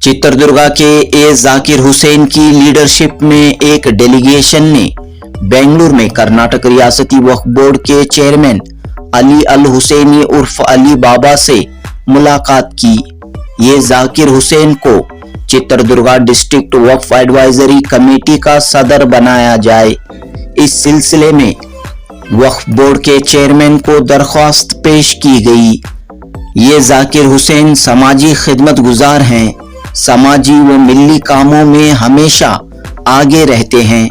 चित्रदुर्गा के ए जाकिर हुसैन की लीडरशिप में एक डेलीगेशन ने बेंगलुरु में कर्नाटक रियासती वक्फ बोर्ड के चेयरमैन अली अल हुसैनी उर्फ अली बाबा से मुलाकात की। ये जाकिर हुसैन को चित्रदुर्गा डिस्ट्रिक्ट वक्फ एडवाइजरी कमेटी का सदर बनाया जाए। इस सिलसिले में वक्फ बोर्ड के चेयरमैन को दरख्वास्त पेश की गई। ये जाकिर हुसैन समाजी खिदमत गुजार हैं, समाजी व मिल्ली कामों में हमेशा आगे रहते हैं।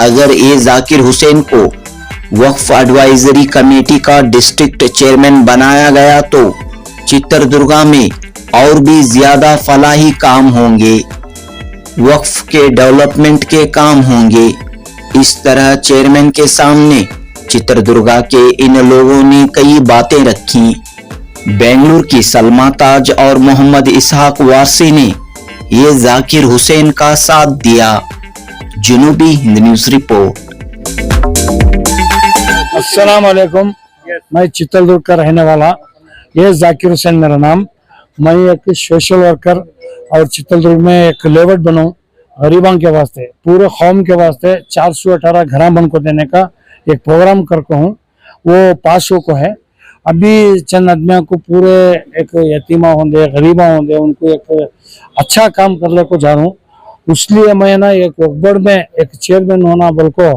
अगर ये जाकिर हुसैन को वक्फ एडवाइजरी कमेटी का डिस्ट्रिक्ट चेयरमैन बनाया गया तो चित्रदुर्गा में और भी ज्यादा फलाही काम होंगे, वक्फ के डेवलपमेंट के काम होंगे। इस तरह चेयरमैन के सामने चित्रदुर्गा के इन लोगों ने कई बातें रखी। बेंगलुरु की सलमा ताज और मोहम्मद इसहाक वारसी ने ये जाकिर हुसैन का साथ दिया। जुनूबी हिंद न्यूज रिपोर्ट। अस्सलाम वालेकुम, मैं चित्रदुर्ग का रहने वाला ये जाकिर हुसैन मेरा नाम। मैं एक सोशल वर्कर और चित्रदुर्ग में एक लेवट बनाऊं गरीबों के वास्ते, पूरे कौम के वास्ते 418 घर बन को देने का एक प्रोग्राम करके हूँ। वो पास को है। अभी चंद आदमियों को पूरे एक यतीमा होंगे, गरीबा होंगे, उनको एक अच्छा काम करने को जा रहा हूँ। इसलिए मैं ना एक वक्फ बोर्ड में एक चेयरमैन होना बोल को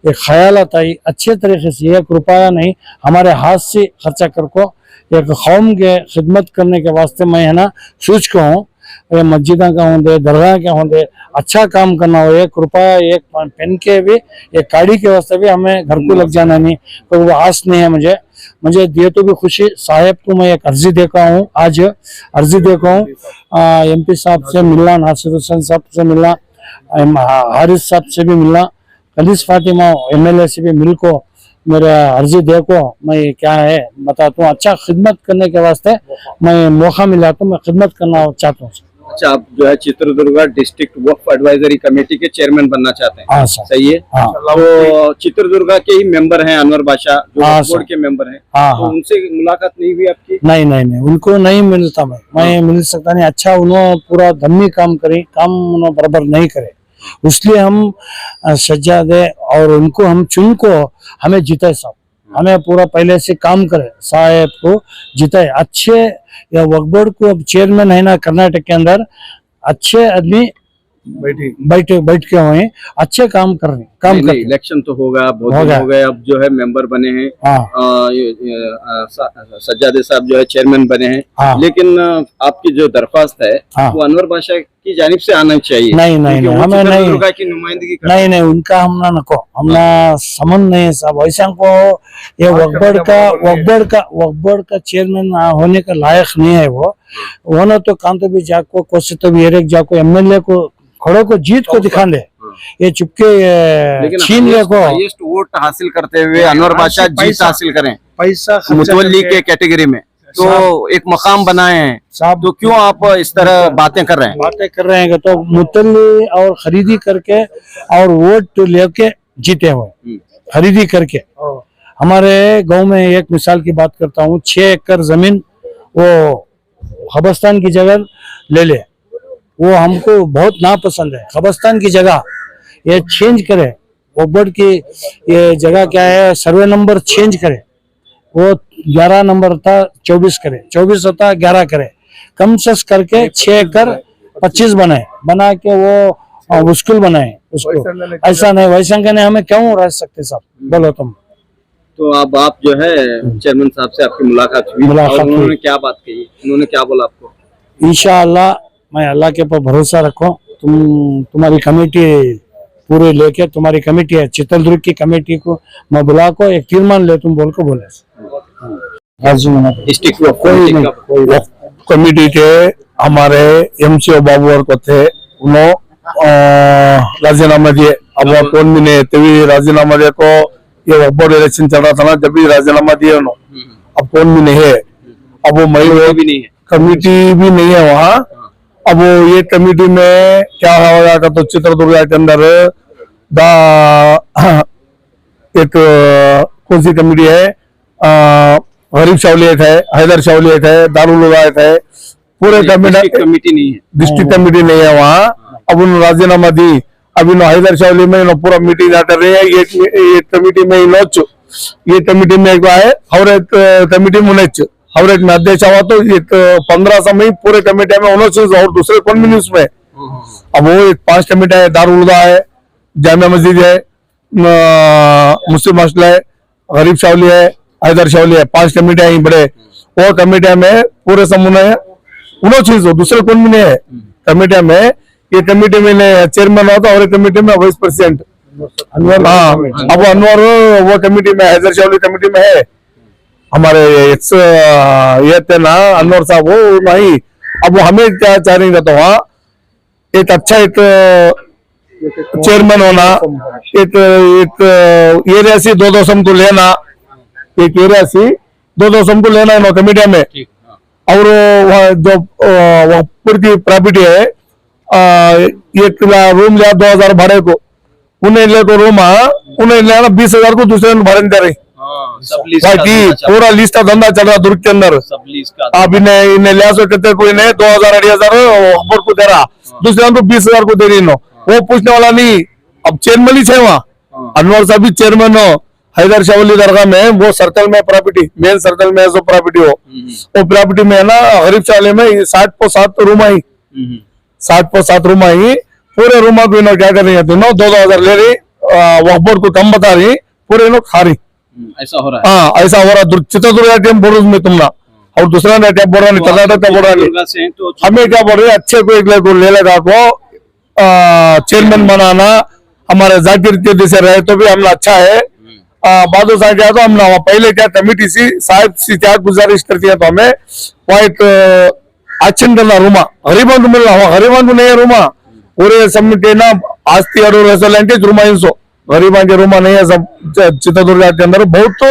एक ख्याल आता है। अच्छे तरीके से 1 रुपया नहीं हमारे हाथ से खर्चा करको एक कौम के खिदमत करने के वास्ते मैं है ना सोच को हूँ। मस्जिदा का होंगे, दरगाह के होंगे, अच्छा काम करना हो। 1 रुपया एक पेन के भी एक गाड़ी के वास्ते भी हमें घर को लग जाना नहीं, तो वो आस नहीं है मुझे दिए तो भी खुशी। साहेब को मैं एक अर्जी देखा हूँ, आज अर्जी देखा हूँ। MP साहब से मिलना, नासिर हुसैन साहब से मिलना, हारिस साहब से भी मिलना, खलीस फातिमा MLA से भी मिल को मेरा अर्जी देखो। मैं क्या है बताता हूँ। अच्छा खिदमत करने के वास्ते मैं मौका मिला तो मैं खिदमत करना चाहता हूँ। अच्छा, आप जो है चित्रदुर्गा डिस्ट्रिक्ट वक्फ एडवाइजरी कमेटी के चेयरमैन बनना चाहते हैं? हाँ सर। सही है। हाँ। तो चित्रदुर्गा के ही मेंबर हैं अनवर बादशाह जो वक्फ बोर्ड के मेंबर हैं। हाँ, तो उनसे मुलाकात नहीं हुई आपकी? नहीं, उनको नहीं मिलता। मैं मिल सकता नहीं। अच्छा उन्होंने पूरा धम्मी काम करे, काम उन्होंने बराबर नहीं करे, इसलिए हम सज्जा दे और उनको हम चुन को हमें जीते। सब हमें पूरा पहले से काम करे, साहेब को जीते। अच्छे या वक्फ बोर्ड को अब चेयरमैन है ना कर्नाटक के अंदर, अच्छे आदमी बैठ के हुए, अच्छे काम कर रहे काम कर। इलेक्शन तो होगा, बहुत हो गए, अब जो है मेंबर बने हैं। सज्जादे साहब जो है चेयरमैन बने हैं। लेकिन आपकी जो दरख्वास्त है वो अनवर बादशाह की जानिब से आना चाहिए। नहीं हमें नहीं की नुमाइंदगी नहीं उनका हमना नको, हमना समझ नहीं सब ऐसा को। ये वक्फ बोर्ड का चेयरमैन होने का लायक नहीं है। वो होना तो काम तो भी जाको कोशिश तो भी एक जाको MLA को खड़ो को जीत को दिखा दे। ये चुपके छीन ले को हाईएस्ट वोट हासिल करते हुए अनवर बादशाह जीत हासिल करें पैसा मुतवल्ली के कैटेगरी में, तो एक मकाम बनाए हैं साहब। तो क्यों आप इस तरह बातें कर रहे हैं? तो मुतवल्ली और खरीदी करके और वोट लेके जीते हुए, खरीदी करके। हमारे गांव में एक मिसाल की बात करता हूँ, 6 एकड़ जमीन वो कब्रिस्तान की जगह ले ले। वो हमको बहुत नापसंद है। कब्रिस्तान की जगह ये चेंज करे, वक्फ बोर्ड की ये जगह क्या है, सर्वे नंबर चेंज करे। वो 11 नंबर था 24 करे, 24 होता 11 करे, कम से करके 6 एकड़ 25 बना के वो स्कूल बनाए उसको। ऐसा नहीं वैसा नहीं, हमें क्यों रह सकते साहब, बोलो तुम। तो अब आप जो है चेयरमैन साहब से आपकी मुलाकात हुई और उन्होंने क्या बात कही, उन्होंने क्या बोला आपको? इंशाअल्लाह मैं अल्लाह के ऊपर भरोसा रखो। तुम्हारी कमेटी पूरे लेके, तुम्हारी कमेटी है चित्रदुर्ग की कमेटी को मैं बुला को एक तीर्मान ले तुम बोल को बोले। डिस्ट्रिक्ट कमेटी के हमारे MCO बाबू और को थे, उन्होंने राजीनामा दिए। अब कौन मिले तभी राजीनामा दिए को ये वक्फ बोर्ड इलेक्शन चल रहा था ना, जब भी राजीनामा दिए उन्होंने। अब कौन भी नहीं है, अब वो मई भी नहीं है, कमेटी भी नहीं है वहाँ। अब वो ये कमेटी में क्या हो जाएगा, तो चित्रदुर्ग के अंदर एक कौन सी कमेटी है, गरीब शावलियत है, हैदर शावलियत है, दारुल उलायत है, पूरे कमेटी नहीं है, डिस्ट्रिक्ट कमेटी नहीं है वहाँ। अब उन्होंने राजीनामा दी, अभी नो हैदर शावली में पूरा मीटिंग कर रहे हैं। ये कमेटी में इनोच, ये कमेटी में एक है हवरेट कमेटी मुनेच, हवरेट में अध्यक्ष हुआ तो ये 15 समय पूरे कमेटी में उनोच और दूसरे कौन भी उसमें। अब वो 5 कमेटी है, दारुल उदा है, जामिया मस्जिद है, मुस्लिम मसला है, गरीब शावली है, हैदर शावली है, 5 कमेटियां ही बड़े। वो कमेटियां में पूरे समूह है उन्होंने चीज हो, दूसरे कौन भी नहीं है कमेटियां में। ये कमेटी में चेयरमैन होता और कमेटी में वाइस प्रेसिडेंट अनवर। हाँ, अब अनवर वो कमेटी में, हैदर शावली कमेटी में है हमारे ये थे ना अनवर साहब, वो नहीं। अब वो हमें क्या चाह रही तो वहाँ एक अच्छा एक चेयरमैन होना, एक एरिया से 2-2 सम को लेना, एक एरिया से 2-2 सम को लेना है कमेटिया में। और जो पूरी प्रॉपर्टी है, एक रूम लिया 2000 भाड़े को, उन्हें ले तो रूम उन्हें लेना 20,000 को दूसरे भाड़े दे रही। पूरा लिस्ट का धंधा चल रहा दुर्ग के अंदर। अब इन्हें लिया सो कहते कोई नहीं 2000-2,500 अकबर को दे रहा, दूसरे को 20,000 को दे रही नो। वो पूछने वाला नहीं। अब चेयरमैन ही है वहाँ, अनवर साहब भी चेयरमैन हो हैदर शावली दरगाह में। वो सर्कल में प्रॉपर्टी, मेन सर्कल में जो प्रॉपर्टी हो, वो प्रॉपर्टी में है ना गरीब शावली में 60 रूम आई, 60 रूम आई। पूरे रूम को इन्होंने क्या कर रही है, 2,000 ले रही, वक्फ बोर्ड को कम बता रही, पूरे इन्होंने खा रही। ऐसा हो रहा है। हाँ, ऐसा हो रहा। चित्रदुर्ग टीम बोल रही में तुमना, और दूसरा टीम बोल रहा नहीं, कर्नाटक का बोल रहा नहीं। हमें क्या बोल रहे हैं, अच्छे को एक ले लगा को चेयरमैन बनाना। हमारे जाकिर के जैसे रहे तो भी हमने अच्छा है। बादल साहब क्या तो हमने पहले क्या कमेटी सी साहब से क्या गुजारिश करती है तो हमें वो एक एक्शन करना रूमा गरीबों को मिलना हुआ, गरीबों को नहीं है रूमा। पूरे समिति ना आस्ती और रेस्टोरेंट रूमा इंसो गरीबों के रूमा नहीं है सब चित्रदुर्ग के अंदर। बहुत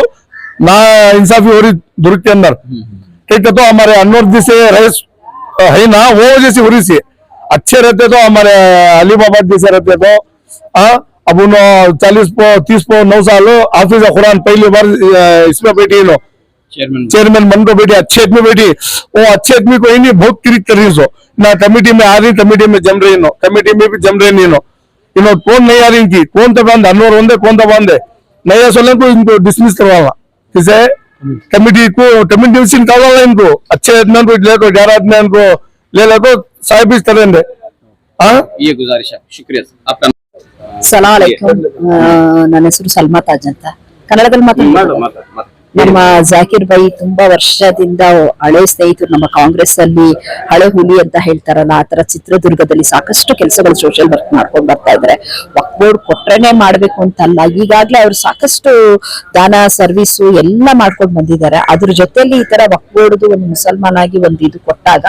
ना इंसाफी हो रही दुर्ग के अंदर। ठीक है, तो हमारे अनवर जी से रहे है ना, वो जैसी हो रही सी अच्छे रहते तो हमारे अलीबाबाद जैसे रहते तो। अब उन 40-30 साल हाफिज कुरान पहली बार इसमें बैठी लो, चेयरमैन बन को बैठी, अच्छे आदमी बैठी। वो अच्छे आदमी को ही नहीं बहुत क्रिक कर रही सो ना, कमेटी में आ रही, कमेटी में जम रही नो, कमेटी में भी जम रही नहीं नो। इन्हों कौन नहीं आ रही इनकी, कौन तो बंद अनवर होंगे, कौन तो बंद है नहीं सोले को इनको डिसमिस करवाना। किसे कमेटी को कमेटी निकालना इनको, अच्छे आदमी को ले को 11 आदमी को ले को साहिब इस तरह दे। ये गुजारिश है, शुक्रिया आपका। ಸಲಾಮ್ ಅಲೈಕುಂ. ನನ್ನ ಹೆಸರು ಸಲ್ಮಾ ತಾಜ್ ಅಂತ. ಕನ್ನಡದಲ್ಲಿ ಮಾತಾಡ್ತೀನಿ. ನಮ್ಮ ಜಾಕಿರ್ ಬೈ ತುಂಬಾ ವರ್ಷದಿಂದ ಹಳೆ ಸ್ನೇಹಿತರು, ನಮ್ಮ ಕಾಂಗ್ರೆಸ್ ಅಲ್ಲಿ ಹಳೆ ಹುಲಿ ಅಂತ ಹೇಳ್ತಾರಲ್ಲ, ಆತರ ಚಿತ್ರದುರ್ಗದಲ್ಲಿ ಸಾಕಷ್ಟು ಕೆಲಸಗಳು ಸೋಷಿಯಲ್ ವರ್ಕ್ ಮಾಡ್ಕೊಂಡು ಬರ್ತಾ ಇದ್ದಾರೆ. ವಕ್ಫ್ ಬೋರ್ಡ್ ಕೊಟ್ರೇನೆ ಮಾಡ್ಬೇಕು ಅಂತಲ್ಲ, ಈಗಾಗ್ಲೇ ಅವ್ರು ಸಾಕಷ್ಟು ದಾನ ಸರ್ವಿಸು ಎಲ್ಲ ಮಾಡ್ಕೊಂಡು ಬಂದಿದ್ದಾರೆ. ಅದ್ರ ಜೊತೆಲಿ ಈ ತರ ವಕ್ಫ್ ಬೋರ್ಡ್ ಒಂದು ಮುಸಲ್ಮಾನ್ ಆಗಿ ಒಂದು ಇದು ಕೊಟ್ಟಾಗ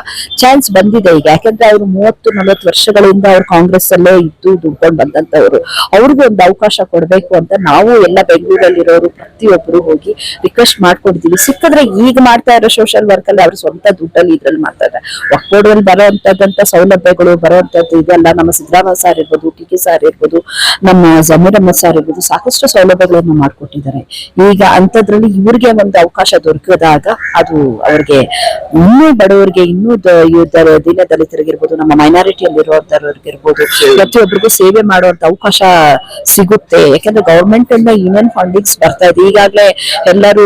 ಚಾನ್ಸ್ ಬಂದಿದೆ ಈಗ. ಯಾಕಂದ್ರೆ ಅವರು 30-40 ವರ್ಷಗಳಿಂದ ಅವ್ರು ಕಾಂಗ್ರೆಸ್ ಅಲ್ಲೇ ಇದ್ದು ದುಡ್ಕೊಂಡು ಬಂದಂತವ್ರು, ಅವ್ರಿಗೂ ಒಂದು ಅವಕಾಶ ಕೊಡ್ಬೇಕು ಅಂತ ನಾವು ಎಲ್ಲ ಬೆಂಗಳೂರಲ್ಲಿರೋರು ಪ್ರತಿಯೊಬ್ಬರು ಹೋಗಿ ರಿಕ್ವೆಸ್ಟ್ ಮಾಡ್ಕೊಡ್ತೀವಿ. ಸಿಕ್ಕಿದ್ರೆ ಈಗ ಮಾಡ್ತಾ ಇರೋ ಸೋಷಿಯಲ್ ವರ್ಕ್ ಅಲ್ಲಿ ಅವ್ರ ಸ್ವಂತ ದುಡ್ಡಲ್ಲಿ ಇದ್ರಲ್ಲಿ ಮಾಡ್ತಾ ಇದ್ದಾರೆ. ವಕ್ಫ್ ಬೋರ್ಡ್ ಅಲ್ಲಿ ಬರುವಂತದ್ದಂತ ಸೌಲಭ್ಯಗಳು ಬರುವಂತದ್ದು ಇದೆಲ್ಲ ನಮ್ಮ ಸಿದ್ದರಾಮಯ್ಯ ಸರ್ ಇರ್ಬೋದು, ಟಿಕೆ ಸರ್ ಇರ್ಬೋದು, ನಮ್ಮ ಜಮೀರ್ ಅಹ್ಮದ್ ಸರ್ ಇರ್ಬೋದು, ಸಾಕಷ್ಟು ಸೌಲಭ್ಯಗಳನ್ನು ಮಾಡ್ಕೊಟ್ಟಿದ್ದಾರೆ. ಈಗ ಅಂತದ್ರಲ್ಲಿ ಇವ್ರಿಗೆ ಒಂದು ಅವಕಾಶ ದೊರಕಿದಾಗ ಅದು ಅವ್ರಿಗೆ ಇನ್ನೂ ಬಡವರಿಗೆ, ಇನ್ನೂ ದೀನ ದಲಿತರಿಗಿರ್ಬೋದು, ನಮ್ಮ ಮೈನಾರಿಟಿಯಲ್ಲಿರುವಂತವ್ರಿಗಿರ್ಬೋದು, ಪ್ರತಿಯೊಬ್ಬರಿಗೂ ಸೇವೆ ಮಾಡುವಂತ ಅವಕಾಶ ಸಿಗುತ್ತೆ. ಯಾಕಂದ್ರೆ ಗವರ್ಮೆಂಟ್ ಇಂದ ಯೂನಿಯನ್ ಫಂಡಿಂಗ್ಸ್ ಬರ್ತಾ ಇದೆ. ಈಗಾಗಲೇ ಎಲ್ಲರೂ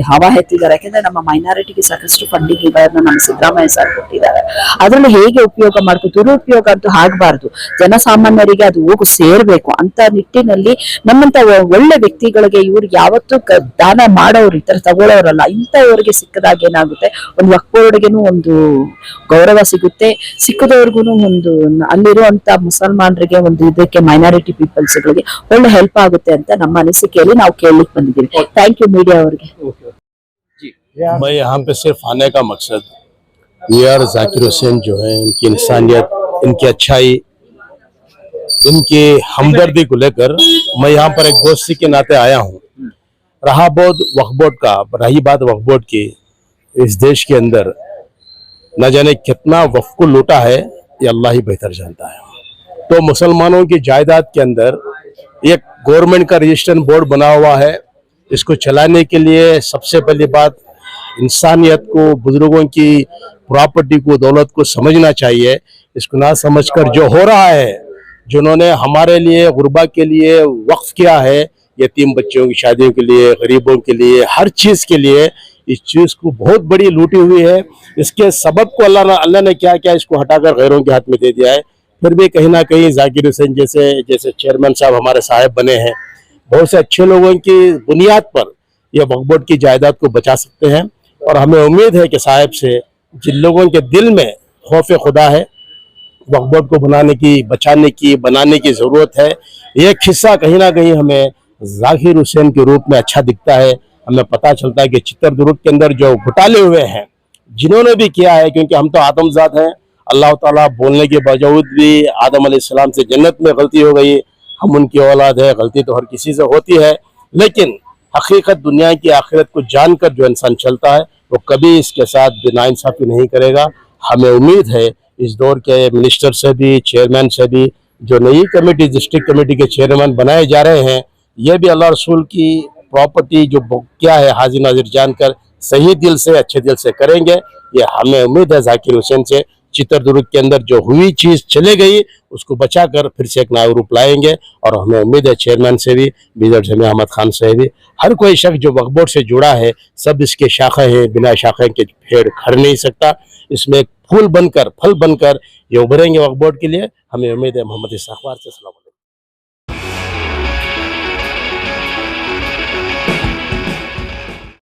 ಹವಾ ಎತ್ತಿದ್ದಾರೆ. ಯಾಕಂದ್ರೆ ನಮ್ಮ ಮೈನಾರಿಟಿಗೆ ಸಾಕಷ್ಟು ಫಂಡಿಂಗ್ ಗಳನ್ನ ನಮ್ಮ ಸಿದ್ದರಾಮಯ್ಯ ಸರ್ ಕೊಟ್ಟಿದ್ದಾರೆ. ಅದನ್ನು ಹೇಗೆ ಉಪಯೋಗ ಮಾಡ್ಕೊ, ದುರುಪಯೋಗ ಅಂತೂ ಆಗಬಾರ್ದು, ಜನಸಾಮಾನ್ಯರಿಗೆ ಅದು ಹೋಗು ಸೇರ್ಬೇಕು ಅಂತ ನಿಟ್ಟಿನಲ್ಲಿ ನಮ್ಮಂತ ಒಳ್ಳೆ ವ್ಯಕ್ತಿಗಳಿಗೆ, ಇವ್ರಿಗೆ ಯಾವತ್ತೂ ದಾನ ಮಾಡೋರು ಈ ತರ ತಗೊಳ್ಳೋರಲ್ಲ, ಇಂಥವ್ರಿಗೆ ಸಿಕ್ಕದಾಗ ಏನಾಗುತ್ತೆ, ಒಂದು ವಕ್ಫ್ ಬೋರ್ಡ್ಗೆನೂ ಒಂದು ಗೌರವ ಸಿಗುತ್ತೆ, ಸಿಕ್ಕದವ್ರಿಗೂ ಒಂದು ಅಲ್ಲಿರುವಂತ ಮುಸಲ್ಮಾನರಿಗೆ ಒಂದು ಇದಕ್ಕೆ ಮೈನಾರಿಟಿ ಪೀಪಲ್ಸ್ ಗಳಿಗೆ ಒಳ್ಳೆ ಹೆಲ್ಪ್ ಆಗುತ್ತೆ ಅಂತ ನಮ್ಮ ಅನಿಸಿಕೆಯಲ್ಲಿ ನಾವು ಕೇಳಲಿಕ್ಕೆ ಬಂದಿದ್ದೀವಿ. ಥ್ಯಾಂಕ್ ಯು मीडिया ಅವ್ರಿಗೆ. मैं यहाँ पे सिर्फ आने का मकसद यार जाकिर हुसैन जो है, इनकी इंसानियत, इनकी अच्छाई, इनकी हमदर्दी को लेकर मैं यहाँ पर एक दोस्ती के नाते आया हूँ। रहा वक्फ बोर्ड का, रही बात वक्फ बोर्ड की, इस देश के अंदर न जाने कितना वक्फ को लूटा है, ये अल्लाह ही बेहतर जानता है। तो मुसलमानों की जायदाद के अंदर एक गवर्नमेंट का रजिस्ट्रेशन बोर्ड बना हुआ है, इसको चलाने के लिए सबसे पहली बात इंसानियत को, बुजुर्गों की प्रॉपर्टी को, दौलत को समझना चाहिए। इसको ना समझकर जो हो रहा है, जिन्होंने हमारे लिए, गुरबा के लिए वक्फ किया है, यतीम बच्चों की शादियों के लिए, गरीबों के लिए, हर चीज़ के लिए, इस चीज़ को बहुत बड़ी लूटी हुई है। इसके सबब को अल्लाह ने क्या क्या इसको हटाकर गैरों के हाथ में दे दिया है। फिर भी कहीं ना कहीं जाकिर हुसैन जैसे चेयरमैन साहब हमारे साहब बने हैं, बहुत से अच्छे लोगों की बुनियाद पर यह वक्फ बोर्ड की जायदाद को बचा सकते हैं। और हमें उम्मीद है कि साहब से, जिन लोगों के दिल में खौफ खुदा है, वक्फ बोर्ड को बनाने की, बचाने की, बनाने की ज़रूरत है। एक हिस्सा कहीं ना कहीं हमें जाकिर हुसैन के रूप में अच्छा दिखता है। हमें पता चलता है कि चित्रदुर्ग के अंदर जो घोटाले हुए हैं, जिन्होंने भी किया है, क्योंकि हम तो आदमजात हैं, अल्लाह ताला बोलने के बावजूद भी आदम अलैहिस्सलाम से जन्नत में गलती हो गई, हम उनकी औलाद है, गलती तो हर किसी से होती है। लेकिन हकीकत दुनिया की आखिरत को जानकर जो इंसान चलता है, वो कभी इसके साथ नाइंसाफी नहीं करेगा। हमें उम्मीद है इस दौर के मिनिस्टर से भी, चेयरमैन से भी, जो नई कमेटी, डिस्ट्रिक्ट कमेटी के चेयरमैन बनाए जा रहे हैं, ये भी अल्लाह रसूल की प्रॉपर्टी जो क्या है हाजिर नाजिर जानकर सही दिल से, अच्छे दिल से करेंगे। ये हमें उम्मीद है जाकिर हुसैन से चित्रदुर्ग के अंदर जो हुई चीज़ चले गई, उसको बचाकर फिर से एक नया रूप लाएंगे। और हमें उम्मीद है चेयरमैन से भी, बीदर जमीर अहमद खान से भी, हर कोई शख्स जो वक्फ बोर्ड से जुड़ा है, सब इसके शाखा हैं, बिना शाखा के पेड़ खड़ नहीं सकता। इसमें एक फूल बनकर, फल बनकर ये उभरेंगे वक्फ बोर्ड के लिए। हमें उम्मीद है। मोहम्मद इस्ताकबार से सलाम।